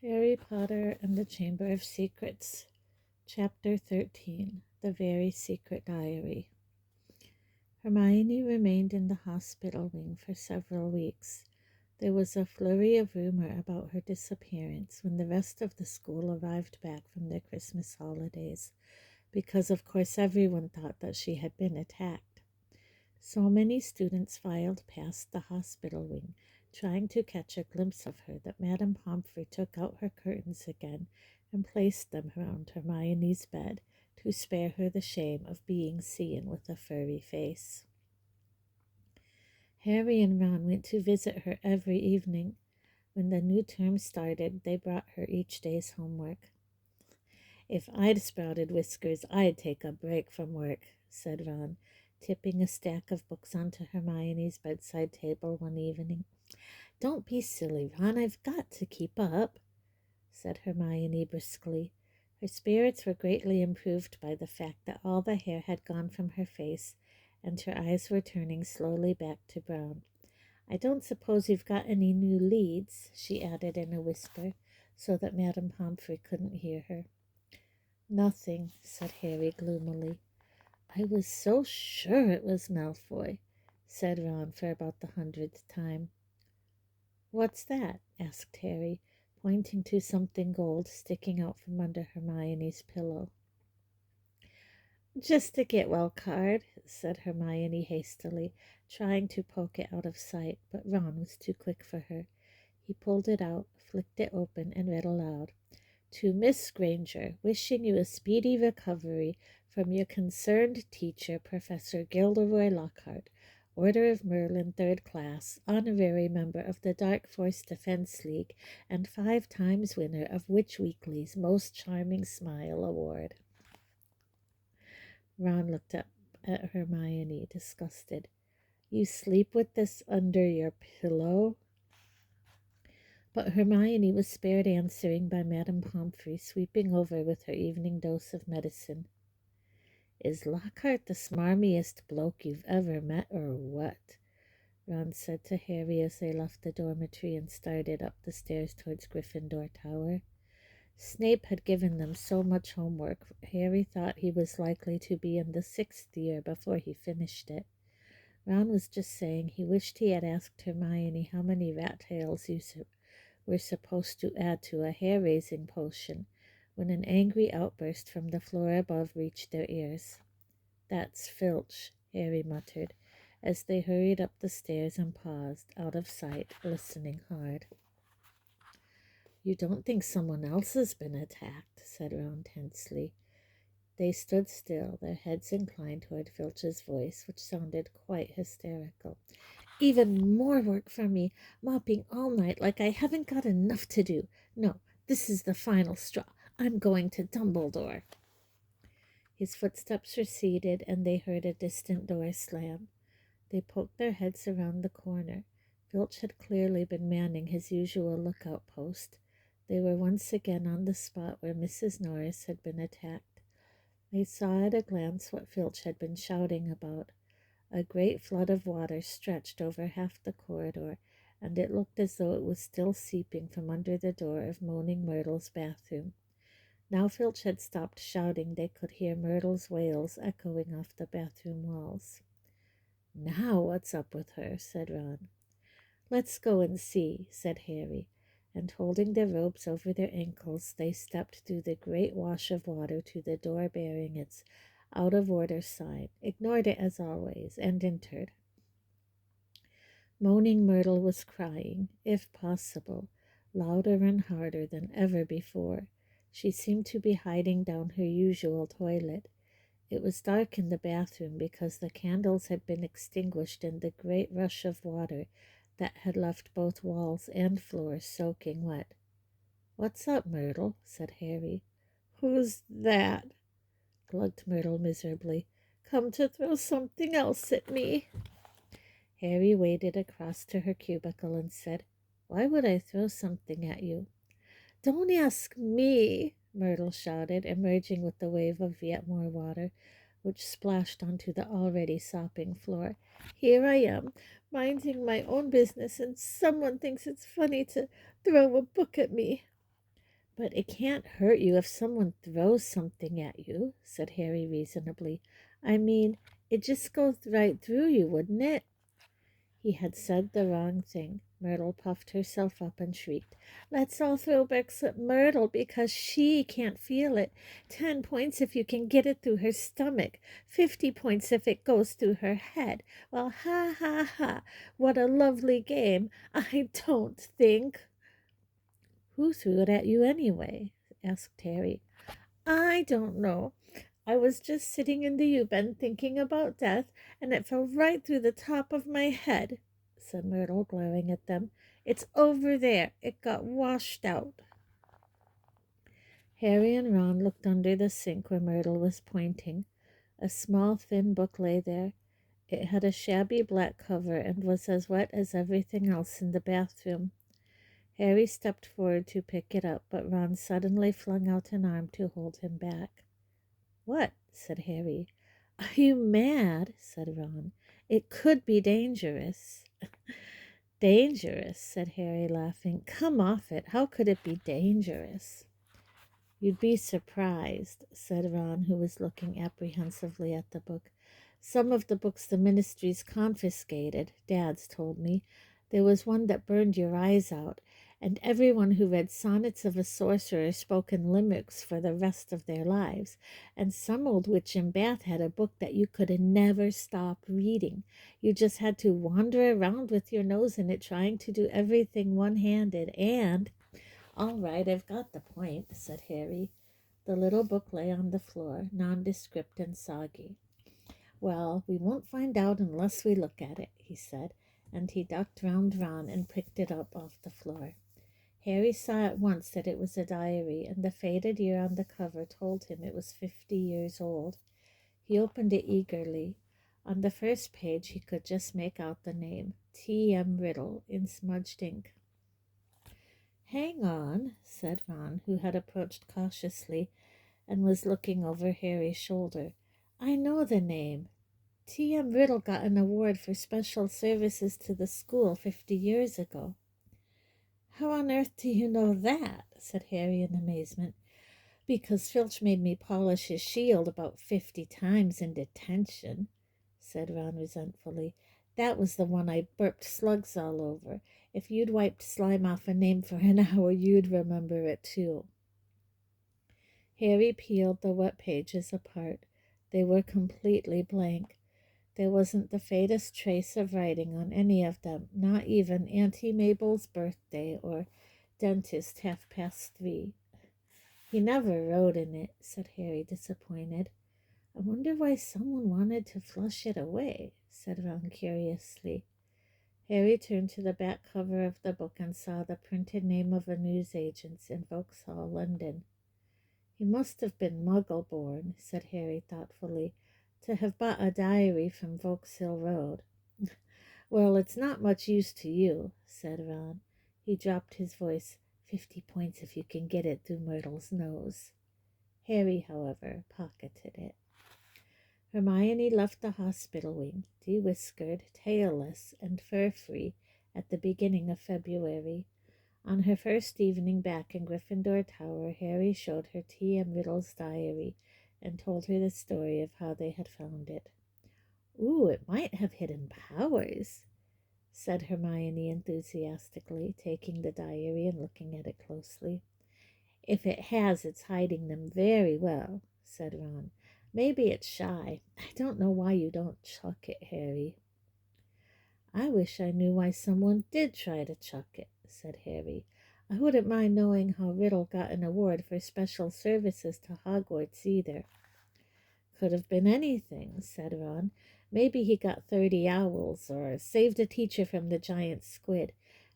Harry Potter and the Chamber of Secrets, Chapter 13, The Very Secret Diary. Hermione remained in the hospital wing for several weeks. There was a flurry of rumor about her disappearance when the rest of the school arrived back from their Christmas holidays, because of course everyone thought that she had been attacked. So many students filed past the hospital wing, trying to catch a glimpse of her, that Madame Pomfrey took out her curtains again and placed them around Hermione's bed to spare her the shame of being seen with a furry face. Harry and Ron went to visit her every evening. When the new term started, they brought her each day's homework. "If I'd sprouted whiskers, I'd take a break from work," said Ron, tipping a stack of books onto Hermione's bedside table one evening. "Don't be silly, Ron. I've got to keep up," said Hermione briskly. Her spirits were greatly improved by the fact that all the hair had gone from her face, and her eyes were turning slowly back to brown. "I don't suppose you've got any new leads," she added in a whisper, so that Madame Pomfrey couldn't hear her. "Nothing," said Harry gloomily. "I was so sure it was Malfoy," said Ron for about the 100th time. "What's that?" asked Harry, pointing to something gold sticking out from under Hermione's pillow. "Just a get well card," said Hermione hastily, trying to poke it out of sight, but Ron was too quick for her. He pulled it out, flicked it open, and read aloud. "To Miss Granger, wishing you a speedy recovery from your concerned teacher, Professor Gilderoy Lockhart, Order of Merlin, 3rd class, honorary member of the Dark Force Defense League, and 5 times winner of Witch Weekly's Most Charming Smile Award." Ron looked up at Hermione, disgusted. "You sleep with this under your pillow?" But Hermione was spared answering by Madame Pomfrey sweeping over with her evening dose of medicine. "Is Lockhart the smarmiest bloke you've ever met, or what?" Ron said to Harry as they left the dormitory and started up the stairs towards Gryffindor Tower. Snape had given them so much homework, Harry thought he was likely to be in the 6th year before he finished it. Ron was just saying he wished he had asked Hermione how many rat tails were supposed to add to a hair-raising potion, when an angry outburst from the floor above reached their ears. "That's Filch," Harry muttered, as they hurried up the stairs and paused, out of sight, listening hard. "You don't think someone else has been attacked?" said Ron tensely. They stood still, their heads inclined toward Filch's voice, which sounded quite hysterical. "Even more work for me, mopping all night like I haven't got enough to do. No, this is the final straw. I'm going to Dumbledore." His footsteps receded, and they heard a distant door slam. They poked their heads around the corner. Filch had clearly been manning his usual lookout post. They were once again on the spot where Mrs. Norris had been attacked. They saw at a glance what Filch had been shouting about. A great flood of water stretched over half the corridor, and it looked as though it was still seeping from under the door of Moaning Myrtle's bathroom. Now Filch had stopped shouting, they could hear Myrtle's wails echoing off the bathroom walls. "Now what's up with her?" said Ron. "Let's go and see," said Harry, and holding their robes over their ankles, they stepped through the great wash of water to the door bearing its out of order sign, ignored it as always, and entered. Moaning Myrtle was crying, if possible, louder and harder than ever before. She seemed to be hiding down her usual toilet. It was dark in the bathroom because the candles had been extinguished in the great rush of water that had left both walls and floor soaking wet. "What's up, Myrtle?" said Harry. "Who's that?" glugged Myrtle miserably. "Come to throw something else at me." Harry waded across to her cubicle and said, "Why would I throw something at you?" "Don't ask me," Myrtle shouted, emerging with a wave of yet more water, which splashed onto the already sopping floor. "Here I am, minding my own business, and someone thinks it's funny to throw a book at me." But it can't hurt you if someone throws something at you, said Harry reasonably. I mean, it just goes right through you, wouldn't it? He had said the wrong thing. Myrtle puffed herself up and shrieked, Let's all throw bricks at Myrtle because she can't feel it. 10 points if you can get it through her stomach. 50 points if it goes through her head. Well, ha, ha, ha. What a lovely game. I don't think. Who threw it at you anyway? Asked Harry. I don't know. I was just sitting in the U-bend thinking about death, and it fell right through the top of my head, said Myrtle, glaring at them. It's over there. It got washed out. Harry and Ron looked under the sink where Myrtle was pointing. A small, thin book lay there. It had a shabby black cover and was as wet as everything else in the bathroom. Harry stepped forward to pick it up, but Ron suddenly flung out an arm to hold him back. What? Said Harry. Are you mad? Said Ron. It could be dangerous. Dangerous, said Harry, laughing. Come off it. How could it be dangerous? You'd be surprised, said Ron, who was looking apprehensively at the book. Some of the books the ministries confiscated, Dad's told me. There was one that burned your eyes out, and everyone who read Sonnets of a Sorcerer spoke in limericks for the rest of their lives. And some old witch in Bath had a book that you could never stop reading. You just had to wander around with your nose in it, trying to do everything one-handed, and... All right, I've got the point, said Harry. The little book lay on the floor, nondescript and soggy. Well, we won't find out unless we look at it, he said, and he ducked round Ron and picked it up off the floor. Harry saw at once that it was a diary, and the faded year on the cover told him it was 50 years old. He opened it eagerly. On the first page he could just make out the name, T.M. Riddle, in smudged ink. Hang on, said Ron, who had approached cautiously and was looking over Harry's shoulder. I know the name. T.M. Riddle got an award for special services to the school 50 years ago. How on earth do you know that? Said Harry in amazement. Because Filch made me polish his shield about 50 times in detention, said Ron resentfully. That was the one I burped slugs all over. If you'd wiped slime off a name for an hour, you'd remember it too. Harry peeled the wet pages apart. They were completely blank. There wasn't the faintest trace of writing on any of them, not even Auntie Mabel's birthday or dentist 3:30. He never wrote in it, said Harry, disappointed. I wonder why someone wanted to flush it away, said Ron curiously. Harry turned to the back cover of the book and saw the printed name of a newsagent in Vauxhall, London. He must have been Muggle-born, said Harry thoughtfully, to have bought a diary from Vauxhall Road. Well, it's not much use to you, said Ron. He dropped his voice. 50 points if you can get it through Myrtle's nose. Harry, however, pocketed it. Hermione left the hospital wing, de-whiskered, tailless, and fur-free, at the beginning of February. On her first evening back in Gryffindor Tower, Harry showed her T.M. Riddle's diary and told her the story of how they had found it. Ooh, it might have hidden powers, said Hermione enthusiastically, taking the diary and looking at it closely. If it has, it's hiding them very well, said Ron. Maybe it's shy. I don't know why you don't chuck it, Harry. I wish I knew why someone did try to chuck it, said Harry. I wouldn't mind knowing how Riddle got an award for special services to Hogwarts either. Could have been anything, said Ron. Maybe he got 30 owls, or saved a teacher from the giant squid.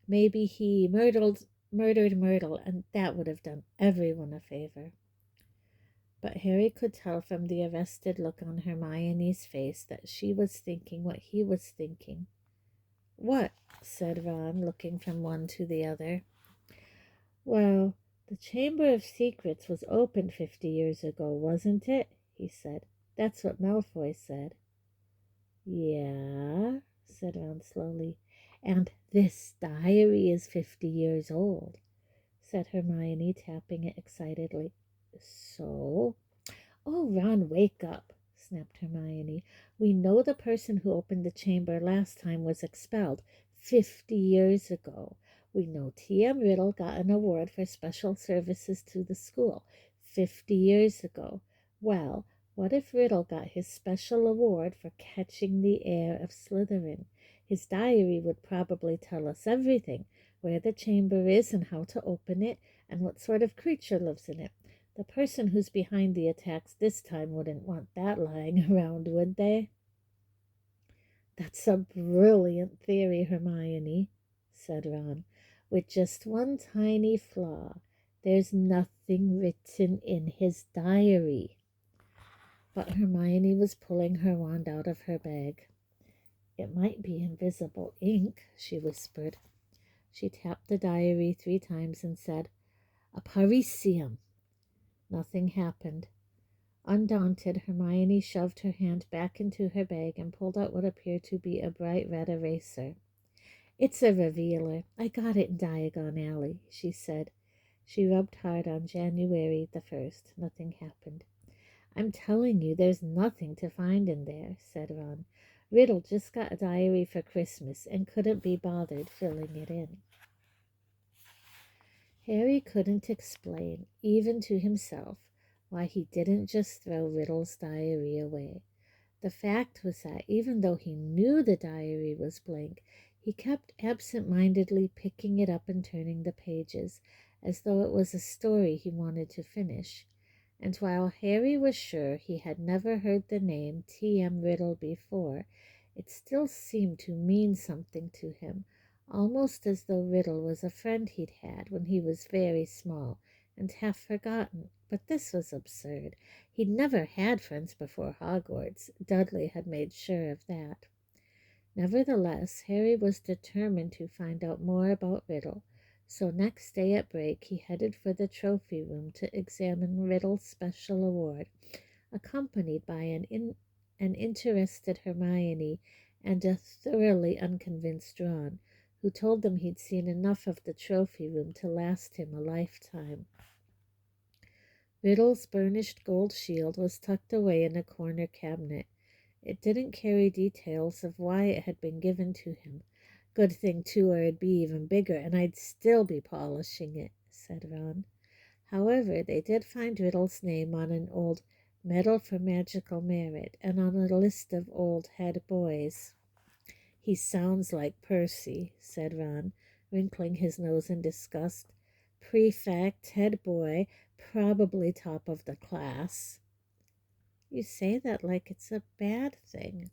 Maybe he murdered Myrtle, and that would have done everyone a favor. But Harry could tell from the arrested look on Hermione's face that she was thinking what he was thinking. What? Said Ron, looking from one to the other. Well, the Chamber of Secrets was opened 50 years ago, wasn't it? He said. That's what Malfoy said. Yeah, said Ron slowly. And this diary is 50 years old, said Hermione, tapping it excitedly. So? Oh, Ron, wake up, snapped Hermione. We know the person who opened the chamber last time was expelled 50 years ago. We know T.M. Riddle got an award for special services to the school 50 years ago. Well, what if Riddle got his special award for catching the heir of Slytherin? His diary would probably tell us everything, where the chamber is and how to open it, and what sort of creature lives in it. The person who's behind the attacks this time wouldn't want that lying around, would they? That's a brilliant theory, Hermione, said Ron, with just one tiny flaw. There's nothing written in his diary. But Hermione was pulling her wand out of her bag. It might be invisible ink, she whispered. She tapped the diary 3 times and said, Aparicium. Nothing happened. Undaunted, Hermione shoved her hand back into her bag and pulled out what appeared to be a bright red eraser. It's a revealer. I got it in Diagon Alley, she said. She rubbed hard on January the 1st. Nothing happened. I'm telling you, there's nothing to find in there, said Ron. Riddle just got a diary for Christmas and couldn't be bothered filling it in. Harry couldn't explain, even to himself, why he didn't just throw Riddle's diary away. The fact was that even though he knew the diary was blank, he kept absent-mindedly picking it up and turning the pages, as though it was a story he wanted to finish. And while Harry was sure he had never heard the name T.M. Riddle before, it still seemed to mean something to him, almost as though Riddle was a friend he'd had when he was very small and half forgotten. But this was absurd. He'd never had friends before Hogwarts. Dudley had made sure of that. Nevertheless, Harry was determined to find out more about Riddle, so next day at break he headed for the trophy room to examine Riddle's special award, accompanied by an interested Hermione and a thoroughly unconvinced Ron, who told them he'd seen enough of the trophy room to last him a lifetime. Riddle's burnished gold shield was tucked away in a corner cabinet. It didn't carry details of why it had been given to him. Good thing, too, or it'd be even bigger, and I'd still be polishing it, said Ron. However, they did find Riddle's name on an old Medal for Magical Merit and on a list of old head boys. He sounds like Percy, said Ron, wrinkling his nose in disgust. Prefect, head boy, probably top of the class. You say that like it's a bad thing,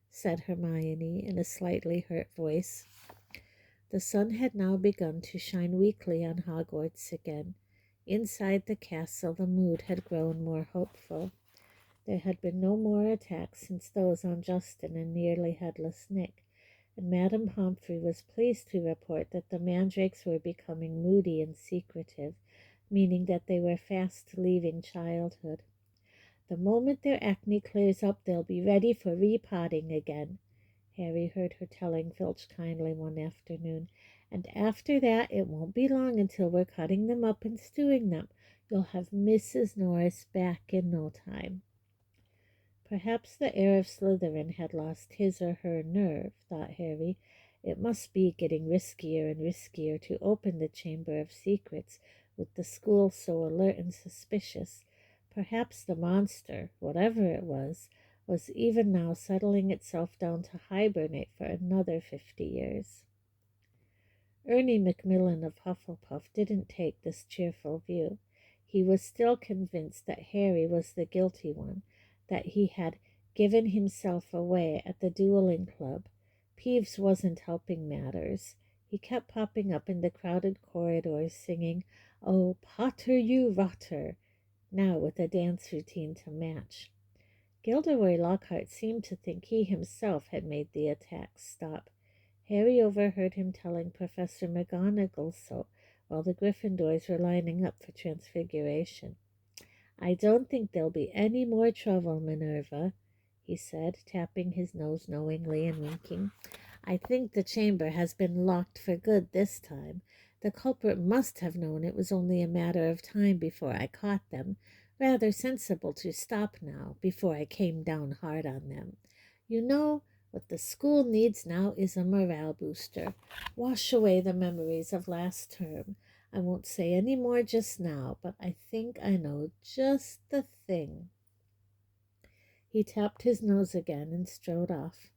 said Hermione in a slightly hurt voice. The sun had now begun to shine weakly on Hogwarts again. Inside the castle the mood had grown more hopeful. There had been no more attacks since those on Justin and nearly Headless Nick, and Madame Pomfrey was pleased to report that the mandrakes were becoming moody and secretive, meaning that they were fast leaving childhood. The moment their acne clears up, they'll be ready for repotting again, Harry heard her telling Filch kindly one afternoon. And after that, it won't be long until we're cutting them up and stewing them. You'll have Mrs. Norris back in no time. Perhaps the heir of Slytherin had lost his or her nerve, thought Harry. It must be getting riskier and riskier to open the Chamber of Secrets with the school so alert and suspicious. Perhaps the monster, whatever it was even now settling itself down to hibernate for another 50 years. Ernie Macmillan of Hufflepuff didn't take this cheerful view. He was still convinced that Harry was the guilty one, that he had given himself away at the dueling club. Peeves wasn't helping matters. He kept popping up in the crowded corridors singing, "Oh, Potter, you rotter," now with a dance routine to match. Gilderoy Lockhart seemed to think he himself had made the attacks stop. Harry overheard him telling Professor McGonagall so, while the Gryffindors were lining up for Transfiguration. "I don't think there'll be any more trouble, Minerva," he said, tapping his nose knowingly and winking. "I think the chamber has been locked for good this time. The culprit must have known it was only a matter of time before I caught them. Rather sensible to stop now, before I came down hard on them. You know, what the school needs now is a morale booster. Wash away the memories of last term. I won't say any more just now, but I think I know just the thing." He tapped his nose again and strode off.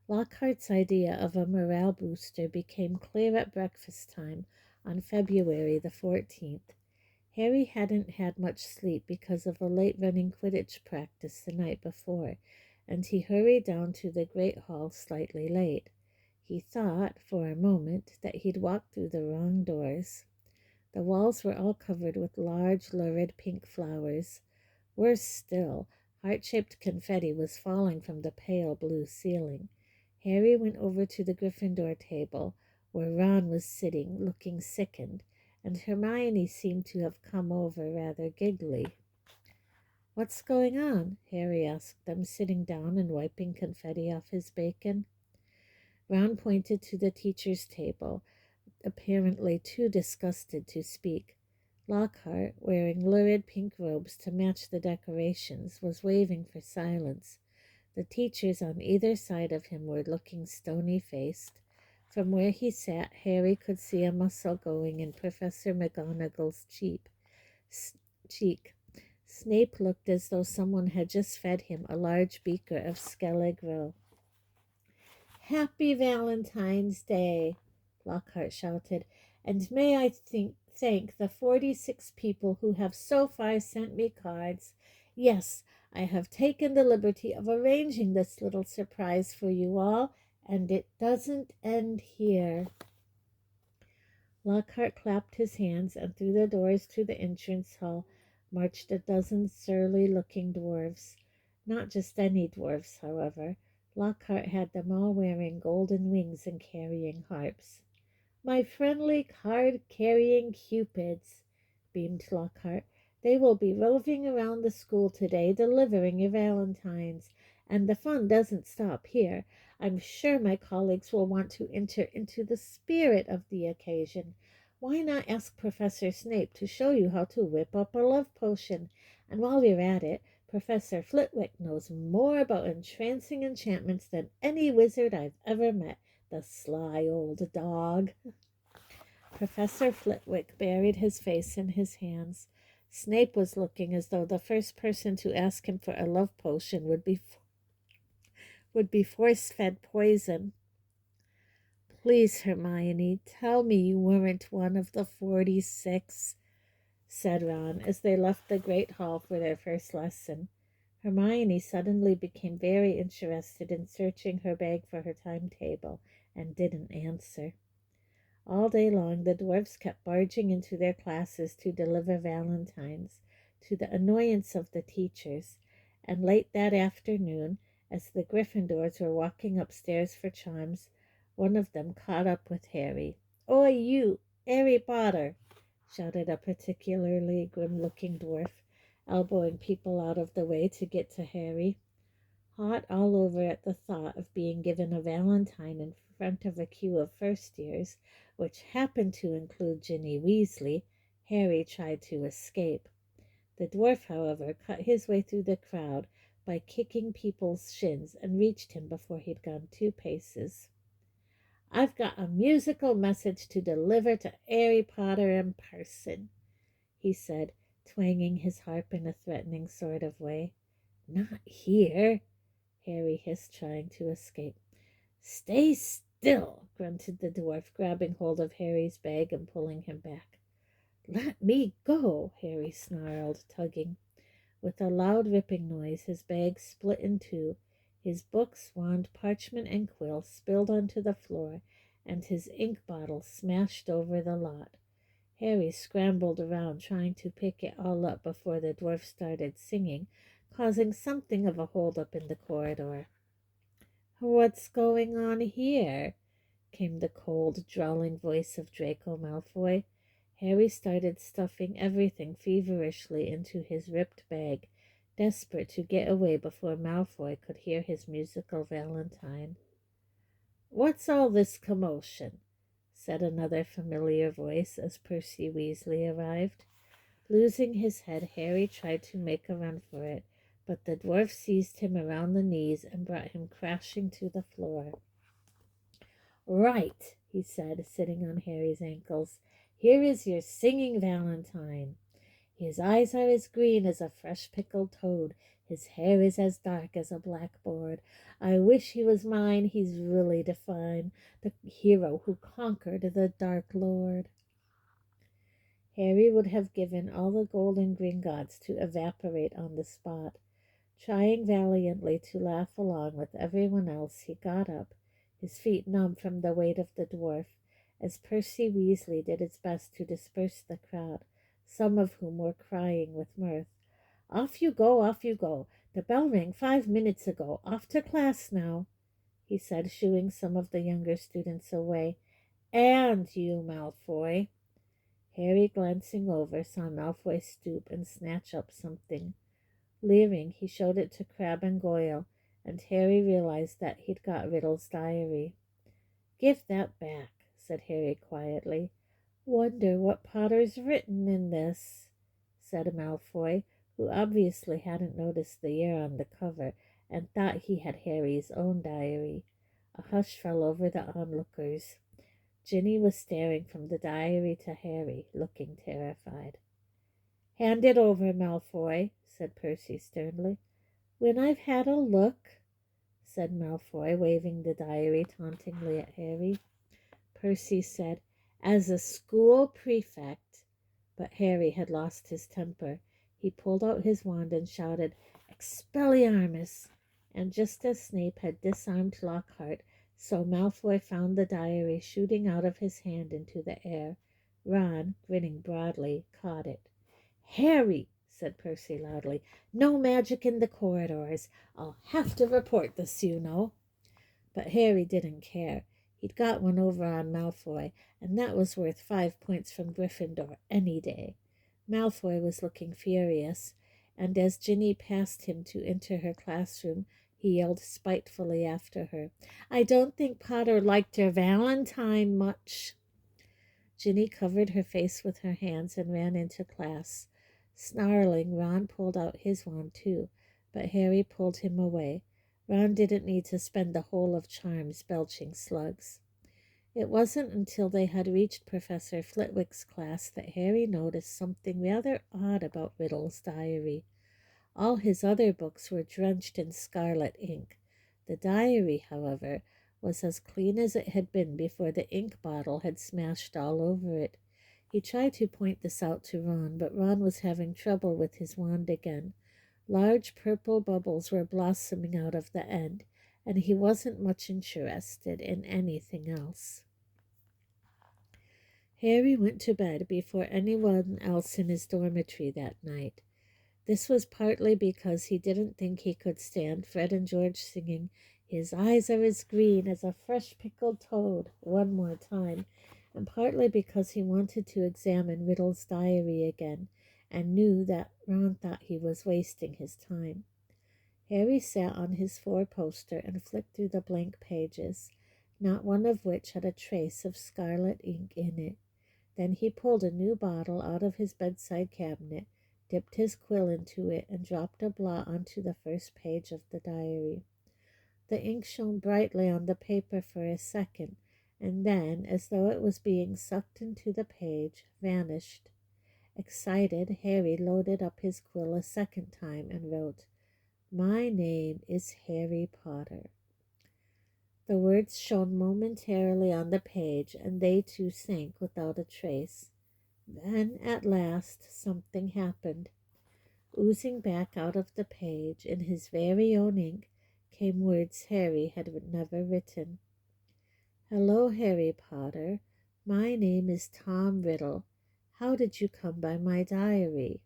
Lockhart's idea of a morale booster became clear at breakfast time on February the 14th. Harry hadn't had much sleep because of a late running Quidditch practice the night before, and he hurried down to the Great Hall slightly late. He thought, for a moment, that he'd walked through the wrong doors. The walls were all covered with large, lurid pink flowers. Worse still, heart-shaped confetti was falling from the pale blue ceiling. Harry went over to the Gryffindor table, where Ron was sitting, looking sickened, and Hermione seemed to have come over rather giggly. "What's going on?" Harry asked them, sitting down and wiping confetti off his bacon. Ron pointed to the teacher's table, apparently too disgusted to speak. Lockhart, wearing lurid pink robes to match the decorations, was waving for silence. The teachers on either side of him were looking stony-faced. From where he sat, Harry could see a muscle going in Professor McGonagall's cheek. Snape looked as though someone had just fed him a large beaker of Skellig "Happy Valentine's Day!" Lockhart shouted, "and may I thank the 46 people who have so far sent me cards. Yes, I have taken the liberty of arranging this little surprise for you all, and it doesn't end here." Lockhart clapped his hands, and through the doors to the entrance hall marched a dozen surly-looking dwarfs. Not just any dwarfs, however. Lockhart had them all wearing golden wings and carrying harps. "My friendly card-carrying cupids," beamed Lockhart. "They will be roving around the school today, delivering your valentines. And the fun doesn't stop here. I'm sure my colleagues will want to enter into the spirit of the occasion. Why not ask Professor Snape to show you how to whip up a love potion? And while you're at it, Professor Flitwick knows more about entrancing enchantments than any wizard I've ever met. The sly old dog." Professor Flitwick buried his face in his hands. Snape was looking as though the first person to ask him for a love potion would be force-fed poison. "Please, Hermione, tell me you weren't one of the 46, said Ron as they left the great hall for their first lesson. Hermione suddenly became very interested in searching her bag for her timetable and didn't answer. All day long the dwarfs kept barging into their classes to deliver valentines, to the annoyance of the teachers, and late that afternoon, as the Gryffindors were walking upstairs for charms, one of them caught up with Harry. "Oi, you, Harry Potter!" shouted a particularly grim-looking dwarf, elbowing people out of the way to get to Harry. Hot all over at the thought of being given a valentine in front of a queue of first-years, which happened to include Ginny Weasley, Harry tried to escape. The dwarf, however, cut his way through the crowd by kicking people's shins and reached him before he'd gone 2 paces. "I've got a musical message to deliver to Harry Potter in person," he said, twanging his harp in a threatening sort of way. "Not here," Harry hissed, trying to escape. "Stay still," grunted the dwarf, grabbing hold of Harry's bag and pulling him back. "Let me go," Harry snarled, tugging. With a loud ripping noise, his bag split in 2. His books, wand, parchment, and quill spilled onto the floor, and his ink bottle smashed over the lot. Harry scrambled around, trying to pick it all up before the dwarf started singing, causing something of a hold-up in the corridor. "What's going on here?" came the cold, drawling voice of Draco Malfoy. Harry started stuffing everything feverishly into his ripped bag, desperate to get away before Malfoy could hear his musical valentine. "What's all this commotion?" said another familiar voice as Percy Weasley arrived. Losing his head, Harry tried to make a run for it, but the dwarf seized him around the knees and brought him crashing to the floor. "Right," he said, sitting on Harry's ankles. "Here is your singing Valentine. His eyes are as green as a fresh pickled toad. His hair is as dark as a blackboard. I wish he was mine, he's really divine, the hero who conquered the Dark Lord." Harry would have given all the golden Gringotts to evaporate on the spot. Trying valiantly to laugh along with everyone else, he got up, his feet numb from the weight of the dwarf, as Percy Weasley did his best to disperse the crowd, some of whom were crying with mirth. "Off you go, off you go. The bell rang 5 minutes ago. Off to class now," he said, shooing some of the younger students away. "And you, Malfoy." Harry, glancing over, saw Malfoy stoop and snatch up something. Leering, he showed it to Crabbe and Goyle, and Harry realized that he'd got Riddle's diary. "Give that back," said Harry quietly. "Wonder what Potter's written in this," said Malfoy, who obviously hadn't noticed the year on the cover and thought he had Harry's own diary. A hush fell over the onlookers. Ginny was staring from the diary to Harry, looking terrified. "Hand it over, Malfoy," said Percy sternly. "When I've had a look," said Malfoy, waving the diary tauntingly at Harry. Percy said, "As a school prefect," but Harry had lost his temper. He pulled out his wand and shouted, "Expelliarmus!" And just as Snape had disarmed Lockhart, so Malfoy found the diary shooting out of his hand into the air. Ron, grinning broadly, caught it. "Harry," said Percy loudly, "no magic in the corridors. I'll have to report this, you know." But Harry didn't care. He'd got one over on Malfoy, and that was worth 5 points from Gryffindor any day. Malfoy was looking furious, and as Ginny passed him to enter her classroom, he yelled spitefully after her, "I don't think Potter liked her Valentine much." Ginny covered her face with her hands and ran into class. Snarling, Ron pulled out his wand too, but Harry pulled him away. Ron didn't need to spend the whole of Charms belching slugs. It wasn't until they had reached Professor Flitwick's class that Harry noticed something rather odd about Riddle's diary. All his other books were drenched in scarlet ink. The diary, however, was as clean as it had been before the ink bottle had smashed all over it. He tried to point this out to Ron, but Ron was having trouble with his wand again. Large purple bubbles were blossoming out of the end, and he wasn't much interested in anything else. Harry went to bed before anyone else in his dormitory that night. This was partly because he didn't think he could stand Fred and George singing "His eyes are as green as a fresh pickled toad" one more time, and partly because he wanted to examine Riddle's diary again, and knew that Ron thought he was wasting his time. Harry sat on his four-poster and flicked through the blank pages, not one of which had a trace of scarlet ink in it. Then he pulled a new bottle out of his bedside cabinet, dipped his quill into it, and dropped a blot onto the first page of the diary. The ink shone brightly on the paper for a second, and then, as though it was being sucked into the page, vanished. Excited, Harry loaded up his quill a second time and wrote, "My name is Harry Potter." The words shone momentarily on the page, and they too sank without a trace. Then, at last, something happened. Oozing back out of the page, in his very own ink, came words Harry had never written. "Hello, Harry Potter. My name is Tom Riddle. How did you come by my diary?"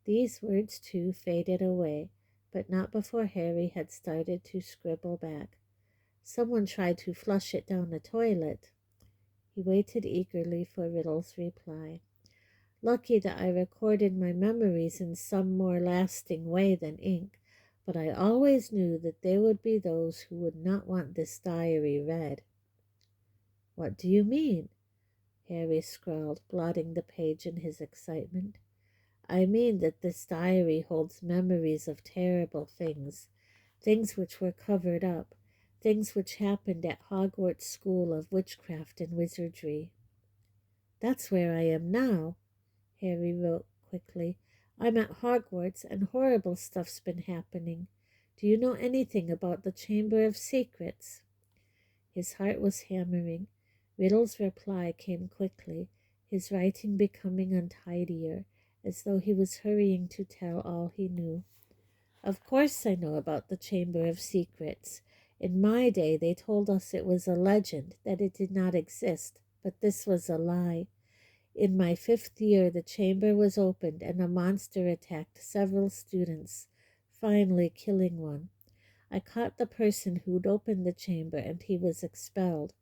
These words, too, faded away, but not before Harry had started to scribble back. "Someone tried to flush it down the toilet." He waited eagerly for Riddle's reply. "Lucky that I recorded my memories in some more lasting way than ink, but I always knew that there would be those who would not want this diary read." What do you mean? Harry scrawled, blotting the page in his excitement. I mean that this diary holds memories of terrible things, things which were covered up, things which happened at Hogwarts School of Witchcraft and Wizardry. That's where I am now, Harry wrote quickly. I'm at Hogwarts and horrible stuff's been happening. Do you know anything about the Chamber of Secrets? His heart was hammering. Riddle's reply came quickly, his writing becoming untidier, as though he was hurrying to tell all he knew. Of course I know about the Chamber of Secrets. In my day they told us it was a legend, that it did not exist, but this was a lie. In my 5th year the chamber was opened and a monster attacked several students, finally killing one. I caught the person who'd opened the chamber and he was expelled.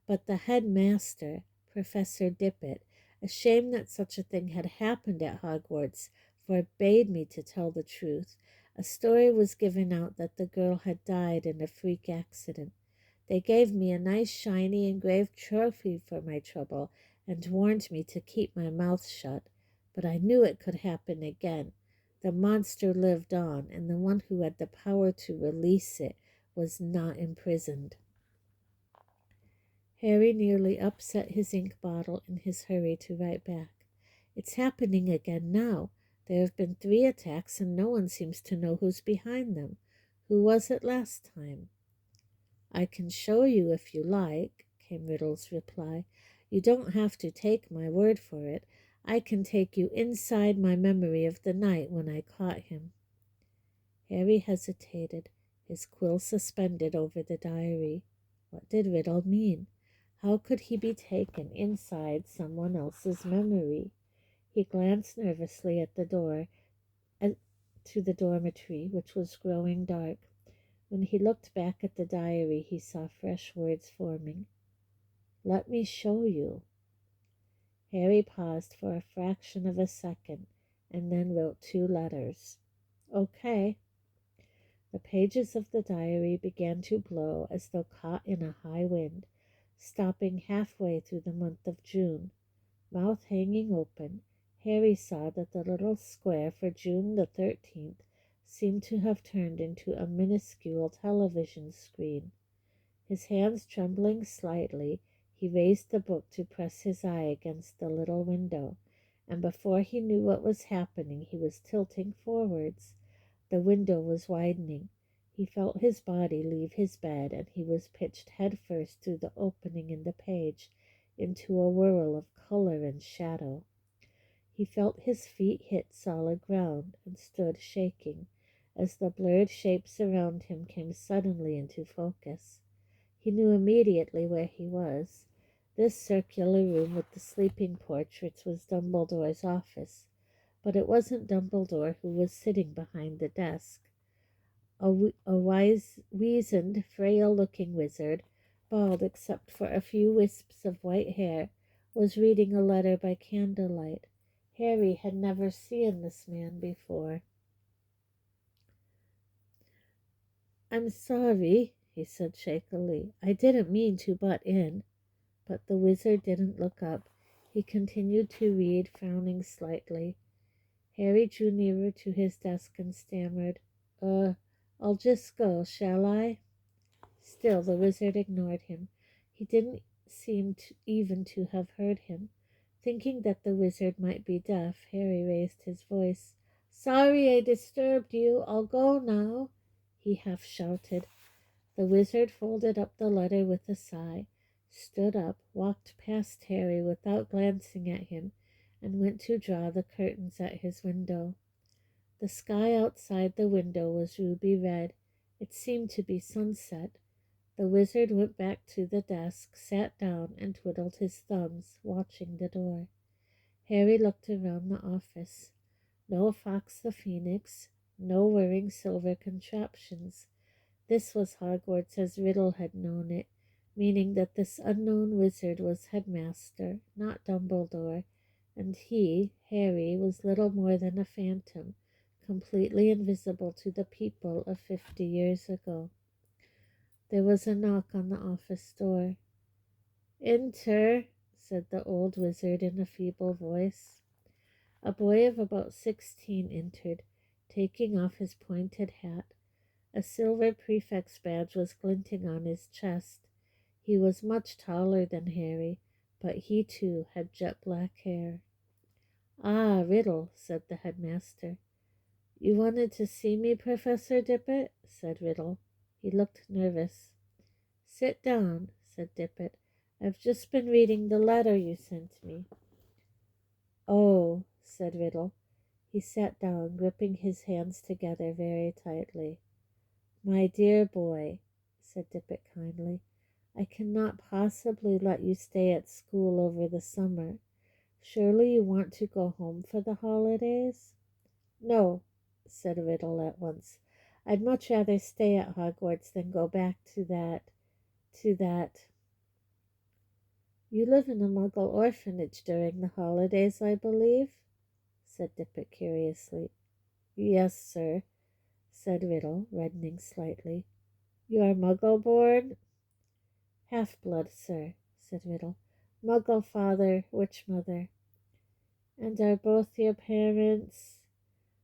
But the headmaster, Professor Dippet, ashamed that such a thing had happened at Hogwarts, forbade me to tell the truth. A story was given out that the girl had died in a freak accident. They gave me a nice shiny engraved trophy for my trouble and warned me to keep my mouth shut. But I knew it could happen again. The monster lived on, and the one who had the power to release it was not imprisoned. Harry nearly upset his ink bottle in his hurry to write back. It's happening again now. There have been 3 attacks and no one seems to know who's behind them. Who was it last time? I can show you if you like, came Riddle's reply. You don't have to take my word for it. I can take you inside my memory of the night when I caught him. Harry hesitated, his quill suspended over the diary. What did Riddle mean? How could he be taken inside someone else's memory? He glanced nervously at the door, to the dormitory, which was growing dark. When he looked back at the diary, he saw fresh words forming. Let me show you. Harry paused for a fraction of a second and then wrote 2 letters. Okay. The pages of the diary began to blow as though caught in a high wind, stopping halfway through the month of June. Mouth hanging open, Harry saw that the little square for June the 13th seemed to have turned into a minuscule television screen. His hands trembling slightly, he raised the book to press his eye against the little window, and before he knew what was happening, he was tilting forwards. The window was widening. He felt his body leave his bed, and he was pitched headfirst through the opening in the page into a whirl of color and shadow. He felt his feet hit solid ground and stood shaking as the blurred shapes around him came suddenly into focus. He knew immediately where he was. This circular room with the sleeping portraits was Dumbledore's office, but it wasn't Dumbledore who was sitting behind the desk. A weazened, frail-looking wizard, bald except for a few wisps of white hair, was reading a letter by candlelight. Harry had never seen this man before. I'm sorry, he said shakily. I didn't mean to butt in. But the wizard didn't look up. He continued to read, frowning slightly. Harry drew nearer to his desk and stammered, I'll just go, shall I? Still, the wizard ignored him. He didn't seem even to have heard him. Thinking that the wizard might be deaf, Harry raised his voice. Sorry I disturbed you. I'll go now, he half shouted. The wizard folded up the letter with a sigh, stood up, walked past Harry without glancing at him, and went to draw the curtains at his window. The sky outside the window was ruby red. It seemed to be sunset. The wizard went back to the desk, sat down, and twiddled his thumbs, watching the door. Harry looked around the office. No Fox the Phoenix, no whirring silver contraptions. This was Hogwarts as Riddle had known it, meaning that this unknown wizard was headmaster, not Dumbledore, and he, Harry, was little more than a phantom, completely invisible to the people of 50 years ago. There was a knock on the office door. Enter, said the old wizard in a feeble voice. A boy of about 16 entered, taking off his pointed hat. A silver prefect's badge was glinting on his chest. He was much taller than Harry, but he too had jet black hair. Ah, Riddle, said the headmaster. You wanted to see me, Professor Dippet? Said Riddle. He looked nervous. Sit down, said Dippet. I've just been reading the letter you sent me. Oh, said Riddle. He sat down, gripping his hands together very tightly. My dear boy, said Dippet kindly, I cannot possibly let you stay at school over the summer. Surely you want to go home for the holidays? No, said Riddle at once. I'd much rather stay at Hogwarts than go back to that. You live in a Muggle orphanage during the holidays, I believe? Said Dippet curiously. Yes, sir, said Riddle, reddening slightly. You are Muggle born? Half-blood, sir, said Riddle. Muggle father, witch mother. And are both your parents?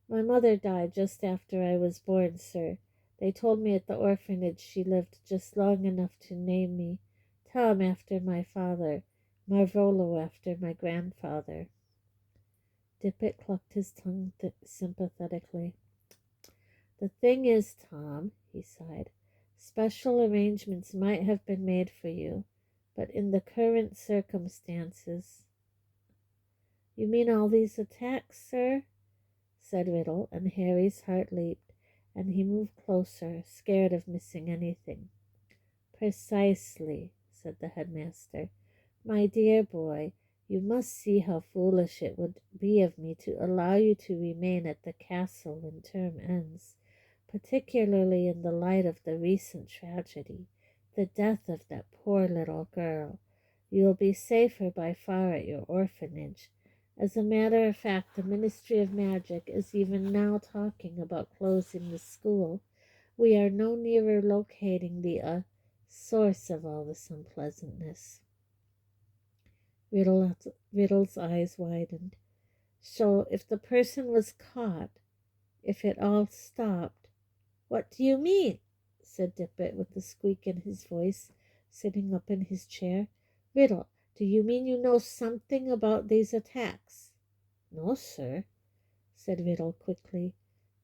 My mother died just after I was born, sir. They told me at the orphanage she lived just long enough to name me Tom after my father, Marvolo after my grandfather. Dippet clucked his tongue sympathetically. The thing is, Tom, he sighed, special arrangements might have been made for you, but in the current circumstances... You mean all these attacks, sir? Said Riddle, and Harry's heart leaped, and he moved closer, scared of missing anything. Precisely, said the headmaster. My dear boy, you must see how foolish it would be of me to allow you to remain at the castle when term ends, particularly in the light of the recent tragedy, the death of that poor little girl. You will be safer by far at your orphanage. As a matter of fact, the Ministry of Magic is even now talking about closing the school. We are no nearer locating the source of all this unpleasantness. Riddle's eyes widened. So if the person was caught, if it all stopped... What do you mean? Said Dippet with a squeak in his voice, sitting up in his chair. Riddle, do you mean you know something about these attacks? No, sir, said Riddle quickly,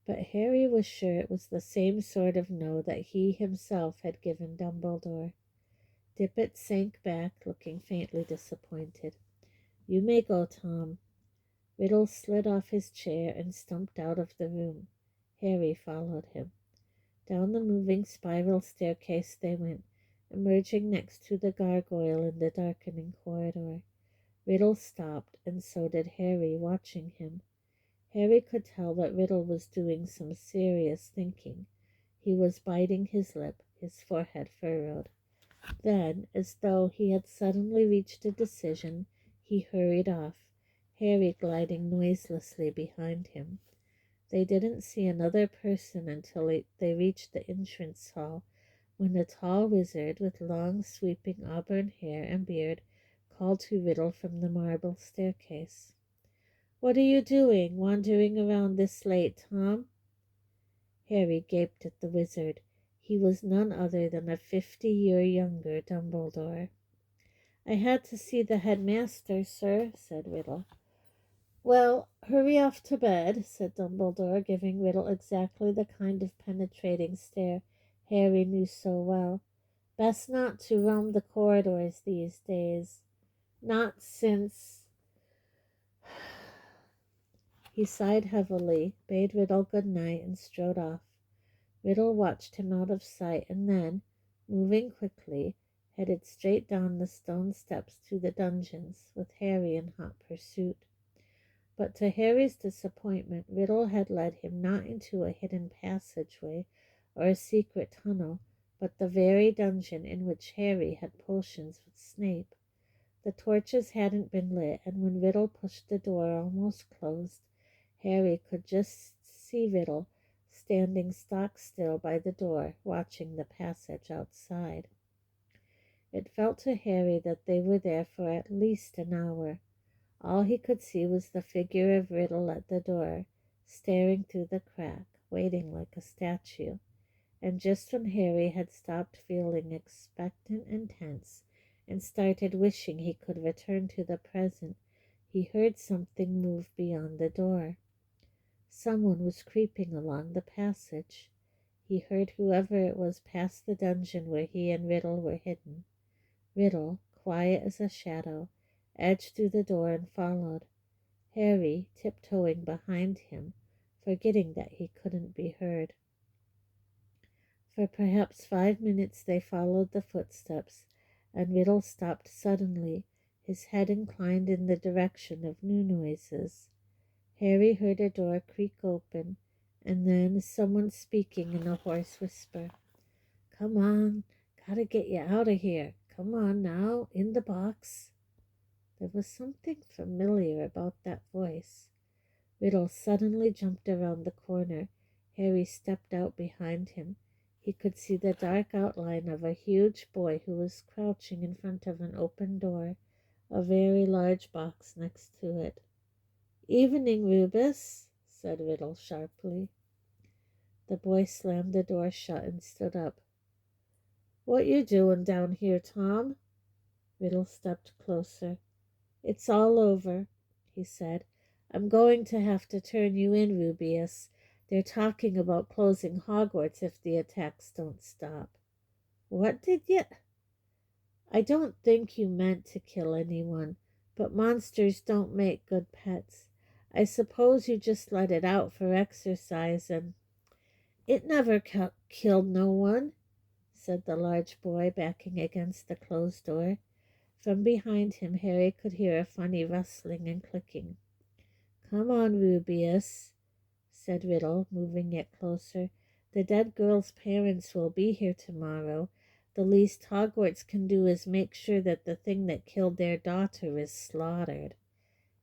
but Harry was sure it was the same sort of no that he himself had given Dumbledore. Dippet sank back, looking faintly disappointed. You may go, Tom. Riddle slid off his chair and stumped out of the room. Harry followed him. Down the moving spiral staircase they went, emerging next to the gargoyle in the darkening corridor. Riddle stopped, and so did Harry, watching him. Harry could tell that Riddle was doing some serious thinking. He was biting his lip, his forehead furrowed. Then, as though he had suddenly reached a decision, he hurried off, Harry gliding noiselessly behind him. They didn't see another person until they reached the entrance hall, when a tall wizard with long sweeping auburn hair and beard called to Riddle from the marble staircase. What are you doing, wandering around this late, Tom? Harry gaped at the wizard. He was none other than a 50-year younger Dumbledore. I had to see the headmaster, sir, said Riddle. Well, hurry off to bed, said Dumbledore, giving Riddle exactly the kind of penetrating stare Harry knew so well. Best not to roam the corridors these days. Not since... He sighed heavily, bade Riddle good night, and strode off. Riddle watched him out of sight, and then, moving quickly, headed straight down the stone steps to the dungeons, with Harry in hot pursuit. But to Harry's disappointment, Riddle had led him not into a hidden passageway or a secret tunnel, but the very dungeon in which Harry had potions with Snape. The torches hadn't been lit, and when Riddle pushed the door almost closed, Harry could just see Riddle standing stock still by the door, watching the passage outside. It felt to Harry that they were there for at least an hour. All he could see was the figure of Riddle at the door, staring through the crack, waiting like a statue. And just when Harry had stopped feeling expectant and tense and started wishing he could return to the present, he heard something move beyond the door. Someone was creeping along the passage. He heard whoever it was pass the dungeon where he and Riddle were hidden. Riddle, quiet as a shadow, edged through the door and followed, Harry tiptoeing behind him, forgetting that he couldn't be heard. For perhaps 5 minutes they followed the footsteps, and Riddle stopped suddenly, his head inclined in the direction of new noises. Harry heard a door creak open, and then someone speaking in a hoarse whisper. "Come on, gotta get you out of here. Come on now, in the box." There was something familiar about that voice. Riddle suddenly jumped around the corner. Harry stepped out behind him. He could see the dark outline of a huge boy who was crouching in front of an open door, a very large box next to it. "Evening, Rubus," said Riddle sharply. The boy slammed the door shut and stood up. "What you doing down here, Tom?" Riddle stepped closer. "It's all over," he said. "I'm going to have to turn you in, Rubeus. They're talking about closing Hogwarts if the attacks don't stop." "What did you—" "I don't think you meant to kill anyone, but monsters don't make good pets. I suppose you just let it out for exercise and—" "It never killed no one," said the large boy, backing against the closed door. From behind him, Harry could hear a funny rustling and clicking. "Come on, Rubeus," said Riddle, moving yet closer. "The dead girl's parents will be here tomorrow. The least Hogwarts can do is make sure that the thing that killed their daughter is slaughtered."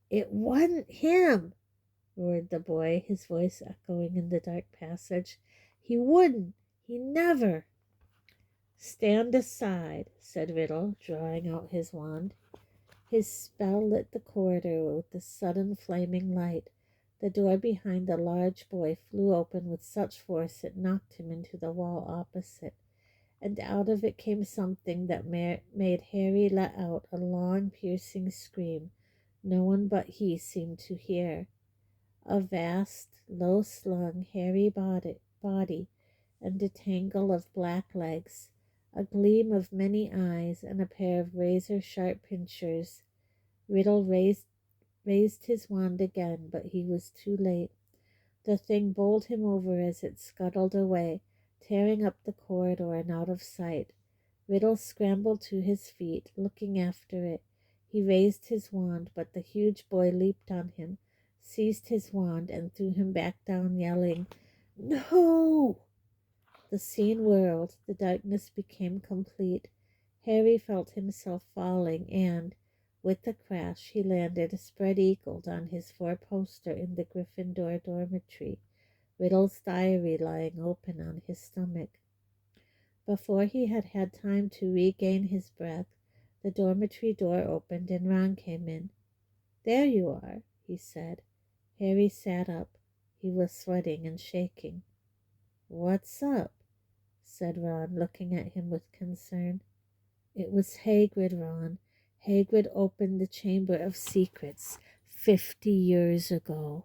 "It wasn't him!" roared the boy, his voice echoing in the dark passage. "He wouldn't! He never!" "Stand aside," said Riddle, drawing out his wand. His spell lit the corridor with a sudden flaming light. The door behind the large boy flew open with such force it knocked him into the wall opposite, and out of it came something that made Harry let out a long, piercing scream no one but he seemed to hear. A vast, low-slung, hairy body and a tangle of black legs, a gleam of many eyes, and a pair of razor-sharp pincers. Riddle raised his wand again, but he was too late. The thing bowled him over as it scuttled away, tearing up the corridor and out of sight. Riddle scrambled to his feet, looking after it. He raised his wand, but the huge boy leaped on him, seized his wand, and threw him back down, yelling, "No!" The scene whirled, the darkness became complete. Harry felt himself falling, and, with a crash, he landed spread-eagled on his four-poster in the Gryffindor dormitory, Riddle's diary lying open on his stomach. Before he had had time to regain his breath, the dormitory door opened and Ron came in. "There you are," he said. Harry sat up. He was sweating and shaking. "What's up?" said Ron, looking at him with concern. "It was Hagrid, Ron. Hagrid opened the Chamber of Secrets 50 years ago."